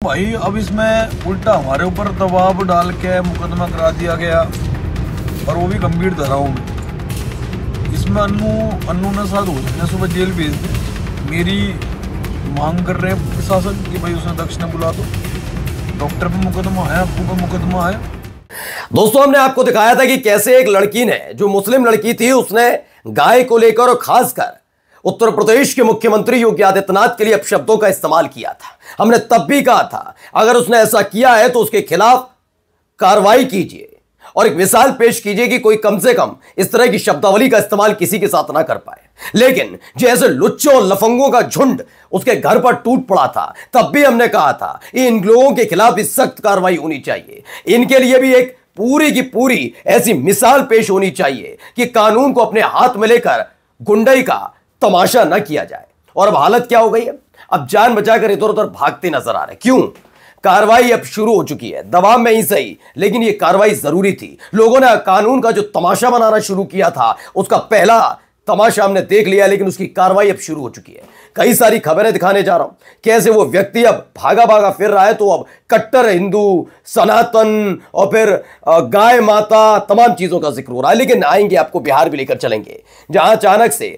भाई अब इसमें उल्टा हमारे ऊपर दबाव डाल के मुकदमा करा दिया गया और वो भी गंभीर धाराओं में। इसमें अन्नू ने साथ हो सकते सुबह जेल भेज दे। मेरी मांग कर रहे हैं प्रशासन कि भाई उसने दक्ष ने बुला दो। डॉक्टर पे मुकदमा है, अप्पू पे मुकदमा है। दोस्तों, हमने आपको दिखाया था कि कैसे एक लड़की ने, जो मुस्लिम लड़की थी, उसने गाय को लेकर और खासकर उत्तर प्रदेश के मुख्यमंत्री योगी आदित्यनाथ के लिए अपशब्दों का इस्तेमाल किया था। हमने तब भी कहा था अगर उसने ऐसा किया है तो उसके खिलाफ कार्रवाई कीजिए और एक मिसाल पेश कीजिए कि कोई कम से कम इस तरह की शब्दावली का इस्तेमाल किसी के साथ ना कर पाए। लेकिन जैसे लुच्चों और लफंगों का झुंड उसके घर पर टूट पड़ा था, तब भी हमने कहा था इन लोगों के खिलाफ भी सख्त कार्रवाई होनी चाहिए। इनके लिए भी एक पूरी की पूरी ऐसी मिसाल पेश होनी चाहिए कि कानून को अपने हाथ में लेकर गुंडई का तमाशा न किया जाए। और अब हालत क्या हो गई है? अब जान बचाकर इधर उधर भागते नजर आ रहे। क्यों? कार्रवाई अब शुरू हो चुकी है, दबाव में ही सही, लेकिन यह कार्रवाई जरूरी थी। लोगों ने कानून का जो तमाशा बनाना शुरू किया था उसका पहला तमाशा हमने देख लिया, लेकिन उसकी कार्रवाई अब शुरू हो चुकी है। कई सारी खबरें दिखाने जा रहा हूं, कैसे वो व्यक्ति अब भागा भागा फिर रहा है। तो अब कट्टर हिंदू, सनातन और फिर गाय माता, तमाम चीजों का जिक्र हो रहा है। लेकिन आएंगे, आपको बिहार भी लेकर चलेंगे, जहां अचानक से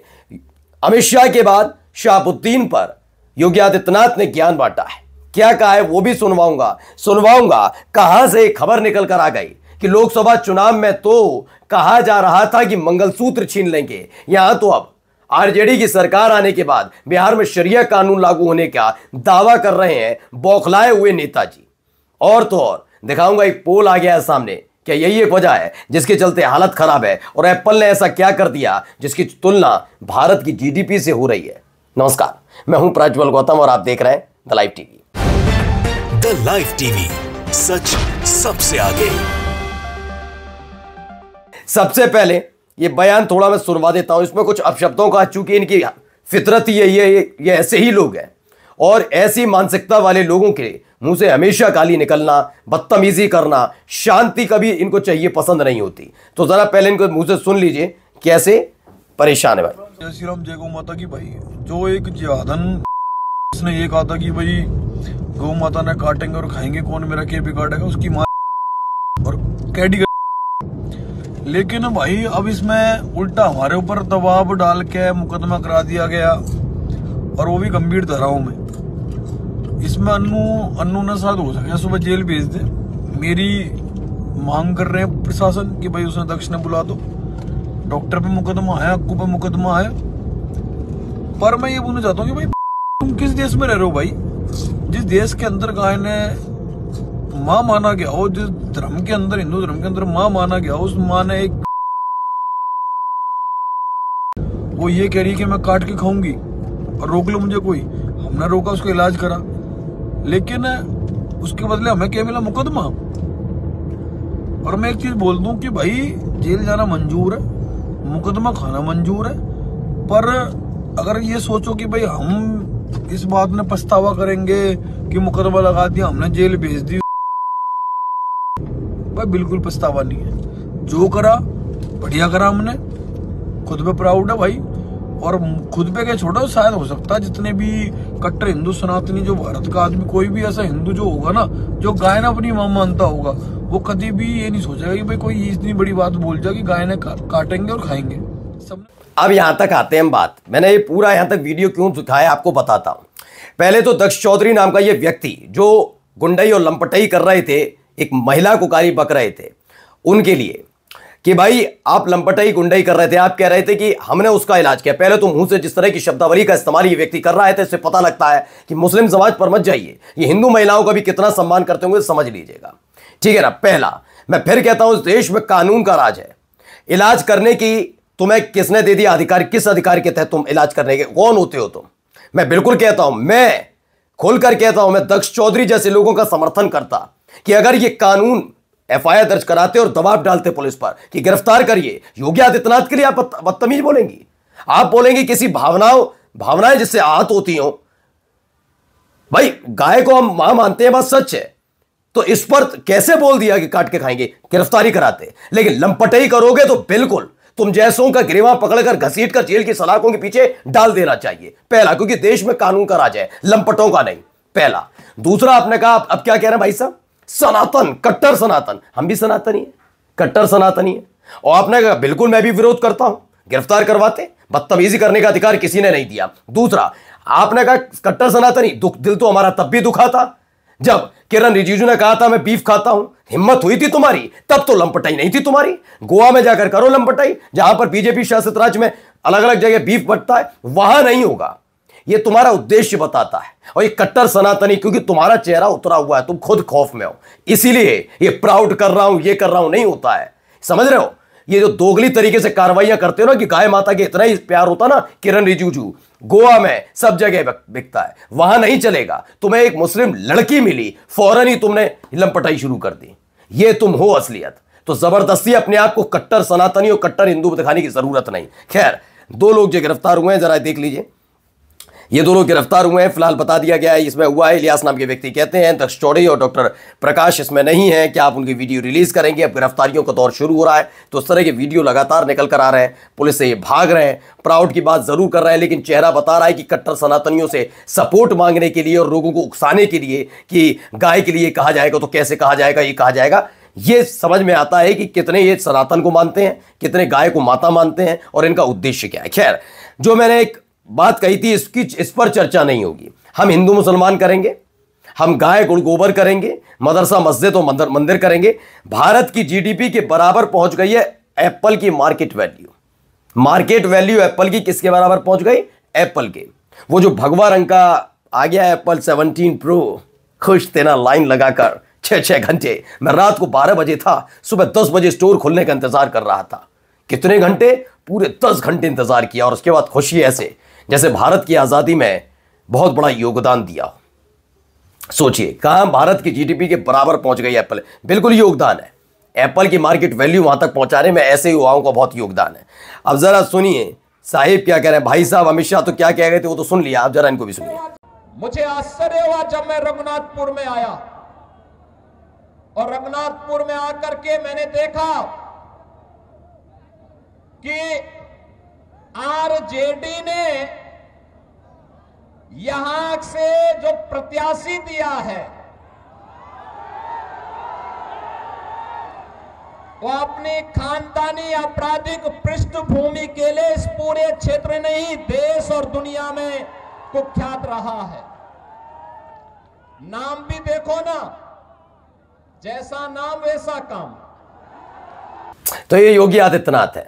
अमित शाह के बाद शहाबुद्दीन पर योगी आदित्यनाथ ने ज्ञान बांटा है। क्या कहा है वो भी सुनवाऊंगा। कहां से खबर निकल कर आ गई कि लोकसभा चुनाव में तो कहा जा रहा था कि मंगलसूत्र छीन लेंगे, यहां तो अब आरजेडी की सरकार आने के बाद बिहार में शरिया कानून लागू होने का दावा कर रहे हैं बौखलाए हुए नेताजी। और तो और दिखाऊंगा, एक पोल आ गया है सामने। क्या यही एक वजह है जिसके चलते हालत खराब है? और एप्पल ने ऐसा क्या कर दिया जिसकी तुलना भारत की जीडीपी से हो रही है? नमस्कार, मैं हूं प्रज्वल गौतम और आप देख रहे हैं the live TV. The live TV, सच सबसे आगे। सबसे पहले ये बयान थोड़ा मैं सुनवा देता हूं। इसमें कुछ अपशब्दों का, चूंकि इनकी फितरत ही यही है, ये ऐसे ही लोग हैं और ऐसी मानसिकता वाले लोगों के मुंह से हमेशा गाली निकलना, बदतमीजी करना, शांति कभी इनको चाहिए पसंद नहीं होती। तो जरा पहले इनको मुंह से सुन लीजिए कैसे परेशान है भाई। जय श्री राम, जय गौ माता की। भाई जो एक जिहादन उसने ये कहा था कि भाई गौ माता ने काटेंगे और खाएंगे, कौन मेरा के बिगाड़ेगा, उसकी मां और कैडी। लेकिन भाई अब इसमें उल्टा हमारे ऊपर दबाव डाल के मुकदमा करा दिया गया और वो भी गंभीर धाराओं में। इसमें अन्नू ने साथ हो सके सुबह जेल भेज दे। मेरी मांग कर रहे हैं प्रशासन कि भाई उसने दक्ष ने बुला दो। डॉक्टर पे मुकदमा है, अक्कू पे मुकदमा है। पर मैं ये बोलना चाहता हूँ कि भाई तुम किस देश में रह रहे हो भाई? जिस देश के अंदर गाय ने मां माना गया हो, जिस धर्म के अंदर, हिंदू धर्म के अंदर मां माना गया हो, उस मां ने एक वो ये कह रही है कि मैं काट के खाऊंगी और रोक लो मुझे कोई। हमने रोका, उसका इलाज करा, लेकिन उसके बदले हमें क्या मिला? मुकदमा। और मैं एक चीज बोल दूं कि भाई जेल जाना मंजूर है, मुकदमा खाना मंजूर है, पर अगर ये सोचो कि भाई हम इस बात में पछतावा करेंगे कि मुकदमा लगा दिया, हमने जेल भेज दी, भाई बिल्कुल पछतावा नहीं है। जो करा बढ़िया करा, हमने खुद पे प्राउड है भाई। और खुद पे क्या छोड़ा, शायद हो सकता है जितने भी कट्टर हिंदू सनातनी, जो भारत का आदमी, कोई भी ऐसा हिंदू जो होगा ना, जो गाय ने अपनी मां मानता होगा, वो कभी भी ये नहीं सोचेगा कि भाई कोई इतनी बड़ी बात बोल जाए कि गाय ने काटेंगे और खाएंगे सब। अब यहां तक आते हैं हम बात। मैंने ये पूरा यहां तक वीडियो क्यों दिखाया आपको बताता हूं। पहले तो दक्ष चौधरी नाम का ये व्यक्ति जो गुंडई और लंपटई कर रहे थे, एक महिला को गाली बक रहे थे उनके लिए कि भाई आप लंपटई गुंडई कर रहे थे, आप कह रहे थे कि हमने उसका इलाज किया। पहले तो मुंह से जिस तरह की शब्दावली का इस्तेमाल ये व्यक्ति कर रहा है, तो इससे पता लगता है कि मुस्लिम समाज पर मत जाइए, ये हिंदू महिलाओं का भी कितना सम्मान करते होंगे समझ लीजिएगा, ठीक है ना। पहला, मैं फिर कहता हूं, इस देश में कानून का राज है। इलाज करने की तुम्हें किसने दे दिया अधिकार? किस अधिकार के तहत तुम इलाज करने के कौन होते हो तुम? मैं बिल्कुल कहता हूं, मैं खुलकर कहता हूं, मैं दक्ष चौधरी जैसे लोगों का समर्थन करता कि अगर ये कानून एफआईआर दर्ज कराते और दबाव डालते पुलिस पर कि गिरफ्तार करिए, योगी आदित्यनाथ के लिए आप बदतमीज बोलेंगी? आप बोलेंगे किसी भावनाएं जिससे आहत होती हो। भाई गाय को हम मां मानते हैं, बात सच है, तो इस पर कैसे बोल दिया कि काट के खाएंगे? गिरफ्तारी कराते। लेकिन लंपटई करोगे तो बिल्कुल तुम जैसों का गिरवा पकड़कर घसीट कर जेल की सलाखों के पीछे डाल देना चाहिए। पहला, क्योंकि देश में कानून का राज है, लंपटों का नहीं। पहला। दूसरा, आपने कहा अब क्या कह रहे हैं भाई साहब, सनातन, कट्टर सनातन। हम भी सनातनी है, कट्टर सनातनी है। और आपने कहा बिल्कुल मैं भी विरोध करता हूं, गिरफ्तार करवाते, बदतमीजी करने का अधिकार किसी ने नहीं दिया। दूसरा, आपने कहा कट्टर सनातनी, दुख दिल तो हमारा तब भी दुखा था जब किरण रिजिजू ने कहा था मैं बीफ खाता हूं। हिम्मत हुई थी तुम्हारी, तब तो लंपटाई नहीं थी तुम्हारी। गोवा में जाकर करो लंपटाई, जहां पर बीजेपी शासित राज्य में अलग अलग जगह बीफ बंटता है, वहां नहीं होगा। यह तुम्हारा उद्देश्य बताता है। और ये कट्टर सनातनी, क्योंकि तुम्हारा चेहरा उतरा हुआ है, तुम खुद खौफ में हो, इसीलिए ये प्राउड कर रहा हूं, ये कर रहा हूं, नहीं होता है। समझ रहे हो? ये जो दोगली तरीके से कार्रवाइयां करते हो ना, कि गाय माता के इतना ही प्यार होता ना, किरण रिजिजू गोवा में सब जगह बिकता है, वहां नहीं चलेगा। तुम्हें एक मुस्लिम लड़की मिली, फौरन ही तुमने लंपटाई शुरू कर दी। ये तुम हो असलियत। तो जबरदस्ती अपने आप को कट्टर सनातनी और कट्टर हिंदू दिखाने की जरूरत नहीं। खैर, दो लोग जो गिरफ्तार हुए हैं, जरा देख लीजिए। ये दोनों गिरफ्तार हुए हैं, फिलहाल बता दिया गया है इसमें हुआ है। इलियास नाम के व्यक्ति कहते हैं, दक्ष चौड़े और डॉक्टर प्रकाश इसमें नहीं है। क्या आप उनकी वीडियो रिलीज करेंगे? अब गिरफ्तारियों का दौर शुरू हो रहा है, तो उस तरह के वीडियो लगातार निकल कर आ रहे हैं। पुलिस से ये भाग रहे हैं, प्राउड की बात जरूर कर रहे हैं, लेकिन चेहरा बता रहा है कि कट्टर सनातनियों से सपोर्ट मांगने के लिए और लोगों को उकसाने के लिए कि गाय के लिए कहा जाएगा तो कैसे कहा जाएगा, ये कहा जाएगा। ये समझ में आता है कि कितने ये सनातन को मानते हैं, कितने गाय को माता मानते हैं और इनका उद्देश्य क्या है। खैर, जो मैंने एक बात कही थी, इस पर चर्चा नहीं होगी। हम हिंदू मुसलमान करेंगे, हम गाय गुड़ गोबर करेंगे, मदरसा मस्जिद और मंदिर करेंगे। भारत की जीडीपी के बराबर पहुंच गई है एप्पल की market value. Market value Apple की किसके बराबर पहुंच गई? एप्पल के। वो जो भगवा रंग का आ गया एप्पल 17 प्रो, खुश तेना लाइन लगाकर 6 घंटे। मैं रात को 12 बजे था, सुबह 10 बजे स्टोर खुलने का इंतजार कर रहा था। कितने घंटे? पूरे 10 घंटे इंतजार किया। और उसके बाद खुशी ऐसे जैसे भारत की आजादी में बहुत बड़ा योगदान दिया हो। सोचिए, कहां भारत की जीडीपी के बराबर पहुंच गई एप्पल। बिल्कुल योगदान है। एप्पल की मार्केट वैल्यू वहां तक पहुंचाने में ऐसे युवाओं का बहुत योगदान है। अब जरा सुनिए साहिब क्या कह रहे हैं। भाई साहब अमित शाह तो क्या कह गए थे वो तो सुन लिया, आप जरा इनको भी सुनिए। मुझे आश्चर्य हुआ जब मैं रघुनाथपुर में आया, और रघुनाथपुर में आकर के मैंने देखा कि आरजेडी ने यहां से जो प्रत्याशी दिया है वो अपनी खानदानी आपराधिक पृष्ठभूमि के लिए इस पूरे क्षेत्र नहीं, देश और दुनिया में कुख्यात रहा है। नाम भी देखो ना, जैसा नाम वैसा काम। तो ये योगी आदित्यनाथ है।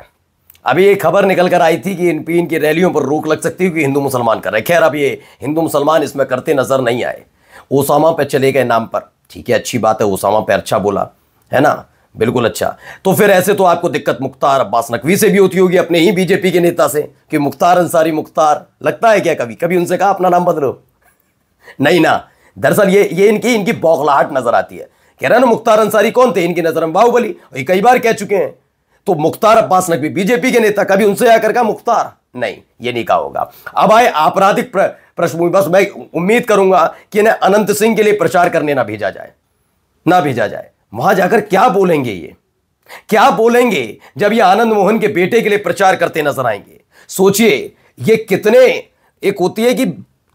अभी ये खबर निकल कर आई थी कि इनकी रैलियों पर रोक लग सकती है कि हिंदू मुसलमान कर रहे हैं। खैर, अब ये हिंदू मुसलमान इसमें करते नजर नहीं आए। ओसामा पे चले गए नाम पर, ठीक है, अच्छी बात है। ओसामा पे अच्छा बोला है ना, बिल्कुल अच्छा। तो फिर ऐसे तो आपको दिक्कत मुख्तार अब्बास नकवी से भी होती होगी, अपने ही बीजेपी के नेता से, कि मुख्तार अंसारी मुख्तार लगता है क्या? कभी उनसे कहा अपना नाम बदलो? नहीं ना। दरअसल ये इनकी बौखलाहट नजर आती है। कह रहे ना, मुख्तार अंसारी कौन थे? इनकी नजर में बाहुबली। ये कई बार कह चुके हैं। तो मुख्तार अब्बास नकवी बीजेपी के नेता, कभी उनसे आकर कहा मुख्तार? नहीं, ये नहीं कहा होगा। अब आए आपराधिक पृष्ठभूमि। बस मैं उम्मीद करूंगा कि इन्हें अनंत सिंह के लिए प्रचार करने ना भेजा जाए। वहां जाकर क्या बोलेंगे ये? क्या बोलेंगे जब ये आनंद मोहन के बेटे के लिए प्रचार करते नजर आएंगे? सोचिए, ये कितने, एक होती है कि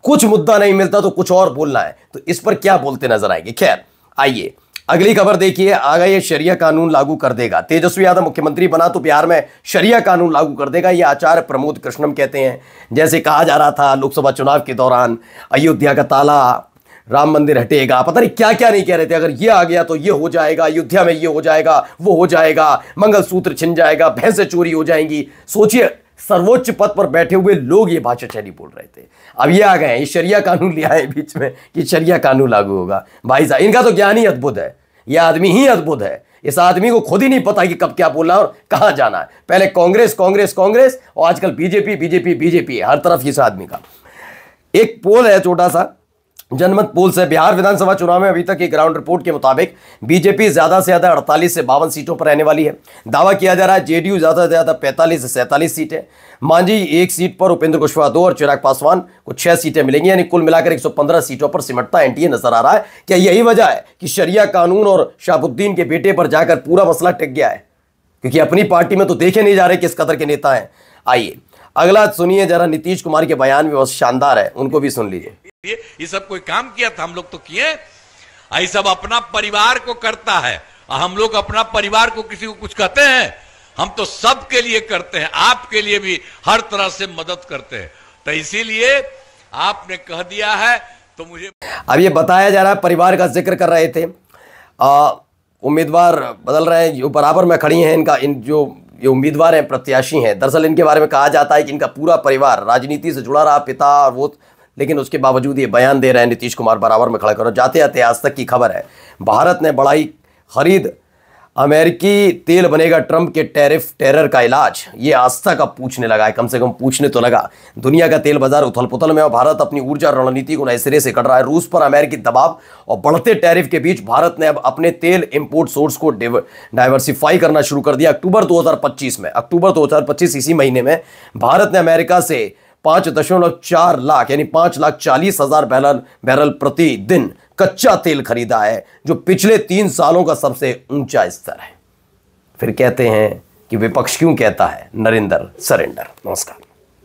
कुछ मुद्दा नहीं मिलता तो कुछ और बोलना है, तो इस पर क्या बोलते नजर आएंगे। खैर, आइए अगली खबर देखिए। आगे ये शरिया कानून लागू कर देगा। तेजस्वी यादव मुख्यमंत्री बना तो बिहार में शरिया कानून लागू कर देगा, ये आचार्य प्रमोद कृष्णम कहते हैं। जैसे कहा जा रहा था लोकसभा चुनाव के दौरान, अयोध्या का ताला, राम मंदिर हटेगा, पता नहीं क्या क्या नहीं कह रहे थे। अगर ये आ गया तो ये हो जाएगा, अयोध्या में ये हो जाएगा, वो हो जाएगा, मंगलसूत्र छिन जाएगा, भैंसें चोरी हो जाएंगी। सोचिए, सर्वोच्च पद पर बैठे हुए लोग ये भाषाशैली बोल रहे थे। अब ये आ गए, ये शरिया कानून ले आए बीच में कि शरिया कानून लागू होगा। भाई साहब, इनका तो ज्ञान ही अद्भुत है। यह आदमी ही अद्भुत है। इस आदमी को खुद ही नहीं पता कि कब क्या बोलना है और कहां जाना है। पहले कांग्रेस कांग्रेस कांग्रेस और आजकल बीजेपी बीजेपी बीजेपी, हर तरफ इस आदमी का। एक पोल है छोटा सा, जनमत पोल से, बिहार विधानसभा चुनाव में अभी तक की ग्राउंड रिपोर्ट के मुताबिक बीजेपी ज्यादा से ज्यादा 48 से 52 सीटों पर रहने वाली है। दावा किया जा रहा है जेडीयू ज्यादा से ज्यादा 45 से 47 सीटें, मांझी 1 सीट पर, उपेंद्र कुशवाहा 2 और चिराग पासवान को 6 सीटें मिलेंगी। यानी कुल मिलाकर 115 सीटों पर सिमटता एनडीए नजर आ रहा है। क्या यही वजह है कि शरिया कानून और शहाबुद्दीन के बेटे पर जाकर पूरा मसला टिक गया है? क्योंकि अपनी पार्टी में तो देखे नहीं जा रहे किस कदर के नेता हैं। आइए अगला सुनिए जरा, नीतीश कुमार के बयान भी बहुत शानदार है, उनको भी सुन लीजिए। ये सब कोई काम किया था, हम लोग तो किए। ये सब अपना परिवार को करता है। हम लोग अपना परिवार को किसी को कुछ कहते हैं? हम तो सबके लिए करते हैं, आपके लिए भी हर तरह से मदद करते हैं। तो इसीलिए आपने कह दिया है तो मुझे अब ये बताया जा रहा है, परिवार का जिक्र कर रहे थे, उम्मीदवार बदल रहे हैं, जो बराबर में खड़ी हैं इनका, इन जो ये उम्मीदवार हैं, प्रत्याशी हैं, दरअसल इनके बारे में कहा जाता है कि इनका पूरा परिवार राजनीति से जुड़ा रहा, पिता और वो, लेकिन उसके बावजूद ये बयान दे रहे हैं नीतीश कुमार बराबर में खड़ा करो। जाते जाते आज तक की खबर है, भारत ने बढ़ाई खरीद, अमेरिकी तेल बनेगा ट्रंप के टैरिफ टेरर का इलाज। ये आज तक अब पूछने लगा है, कम से कम पूछने तो लगा। दुनिया का तेल बाजार उथल पुथल में और भारत अपनी ऊर्जा रणनीति को नए सिरे से कर रहा है। रूस पर अमेरिकी दबाव और बढ़ते टैरिफ के बीच भारत ने अब अपने तेल इंपोर्ट सोर्स को डाइवर्सिफाई करना शुरू कर दिया। अक्टूबर 2025 इसी महीने में भारत ने अमेरिका से 5.4 लाख यानी 5,40,000 बैरल प्रतिदिन कच्चा तेल खरीदा है, जो पिछले 3 सालों का सबसे ऊंचा स्तर है। फिर कहते हैं कि विपक्ष क्यों कहता है नरेंद्र सरेंडर। नमस्कार।